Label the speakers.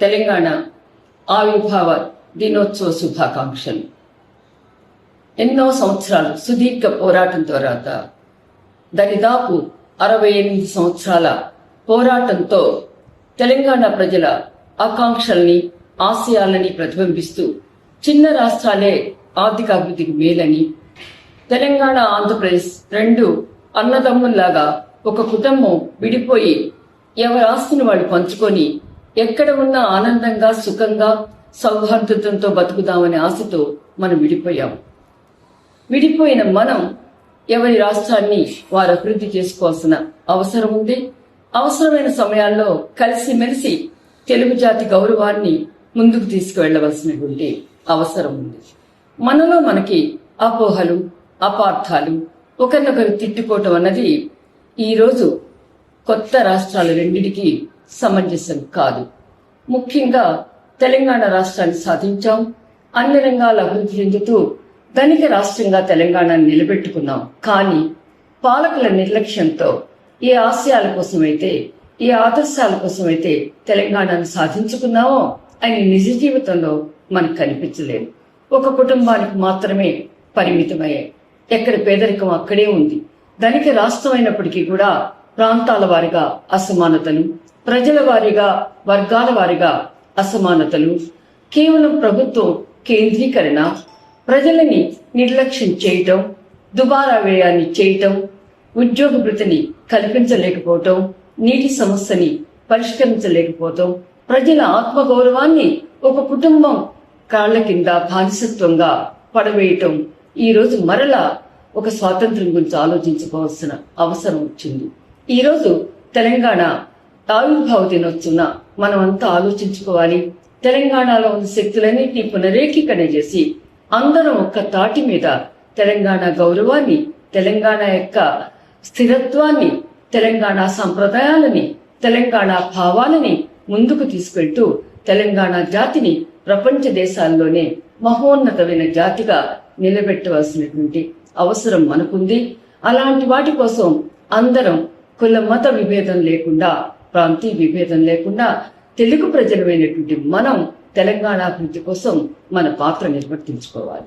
Speaker 1: తెలంగాణ ఆవిర్భావ దినోత్సవ శుభాకాంక్షలు. ఎన్నో సంవత్సరాలు సుదీర్ఘ పోరాటం తర్వాత దరిదాపు 68 సంవత్సరాల పోరాటంతో తెలంగాణ ప్రజల ఆకాంక్షల్ని ఆశయాలని ప్రతిబింబిస్తూ చిన్న రాష్ట్రాలే ఆర్థిక అభివృద్ధికి మేలని, తెలంగాణ ఆంధ్రప్రదేశ్ రెండు అన్నదమ్ముల్లాగా ఒక కుటుంబం విడిపోయి ఎవరి ఆస్తిని వాళ్ళు పంచుకొని ఎక్కడ ఉన్నా ఆనందంగా సుఖంగా సౌహార్దతంతో బతుకుదామనే ఆశతో మనం విడిపోయిన మనం ఎవరి రాష్ట్రాన్ని వారు అభివృద్ధి చేసుకోవాల్సిన అవసరం ఉంది. అవసరమైన సమయాల్లో కలిసిమెలిసి తెలుగు జాతి గౌరవాన్ని ముందుకు తీసుకువెళ్లవలసినటువంటి అవసరం ఉంది. మనలో మనకి అపోహలు, అపార్థాలు, ఒకరినొకరు తిట్టుకోవటం అన్నది ఈరోజు కొత్త రాష్ట్రాల రెండిటికి సమంజసం కాదు. ముఖ్యంగా తెలంగాణ రాష్ట్రాన్ని సాధించాం, అన్ని రంగాల అభివృద్ధి చెందుతూ ధనిక రాష్ట్రంగా తెలంగాణను నిలబెట్టుకున్నాం. కానీ పాలకుల నిర్లక్ష్యంతో ఏ ఆశయాల కోసమైతే, ఏ ఆదర్శాల కోసమైతే తెలంగాణను సాధించుకున్నామో అని నిజ జీవితంలో మనకు కనిపించలేదు. ఒక కుటుంబానికి మాత్రమే పరిమితమయ్యాయి. ఎక్కడ పేదరికం అక్కడే ఉంది. ధనిక రాష్ట్రం అయినప్పటికీ కూడా ప్రాంతాల వారిగా అసమానతలు, ప్రజల వారీగా వర్గాల వారిగా అసమానతలు, కేవలం ప్రభుత్వం కేంద్రీకరణ, ప్రజలని నిర్లక్ష్యం చేయటం, దుబారా వ్యయాన్ని చేయటం, ఉద్యోగ భృతిని కల్పించలేకపోవటం, నీటి సమస్యని పరిష్కరించలేకపోవటం, ప్రజల ఆత్మగౌరవాన్ని ఒక కుటుంబం కాళ్ల కింద బానిసత్వంగా పడవేయటం ఈ రోజు మరలా ఒక స్వాతంత్ర్యం గురించి ఆలోచించుకోవాల్సిన అవసరం వచ్చింది. ఈ రోజు తెలంగాణ ఆవిర్భావ దినోత్సవం మనమంతా ఆలోచించుకోవాలి. తెలంగాణలో ఉన్న శక్తులన్నింటినీ పునరేకీకరణ చేసి అందరం ఒక్క తాటి మీద తెలంగాణ గౌరవాన్ని, తెలంగాణ యొక్క స్థిరత్వాన్ని, తెలంగాణ సంప్రదాయాలని, తెలంగాణ భావాలని ముందుకు తీసుకెళ్తూ తెలంగాణ జాతిని ప్రపంచ దేశాల్లోనే మహోన్నతమైన జాతిగా నిలబెట్టవలసినటువంటి అవసరం మనకుంది. అలాంటి వాటి కోసం అందరం కుల మత విభేదం లేకుండా, ప్రాంతీయ విభేదం లేకుండా తెలుగు ప్రజలమైనటువంటి మనం తెలంగాణ అభివృద్ధి కోసం మన పాత్ర నిర్వర్తించుకోవాలి.